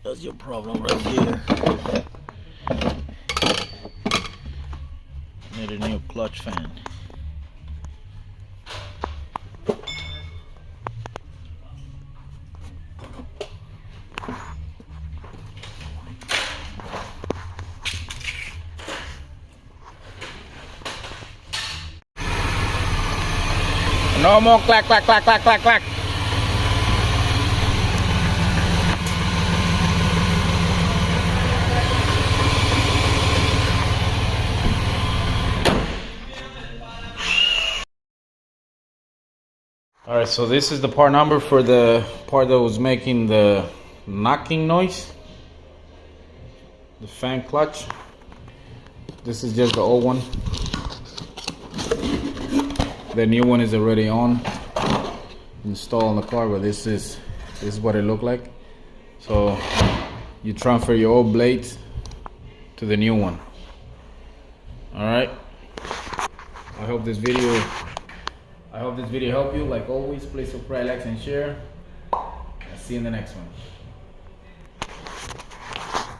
That's your problem right there. Need a new clutch fan. No more clack, clack, clack, clack, clack, clack. All right, so this is the part number for the part that was making the knocking noise. The fan clutch. This is just the old one. The new one is already on, installed on the car, but this is what it looked like. So you transfer your old blades to the new one. All right. I hope this video helped you. Like always, please subscribe, like, and share. I'll see you in the next one.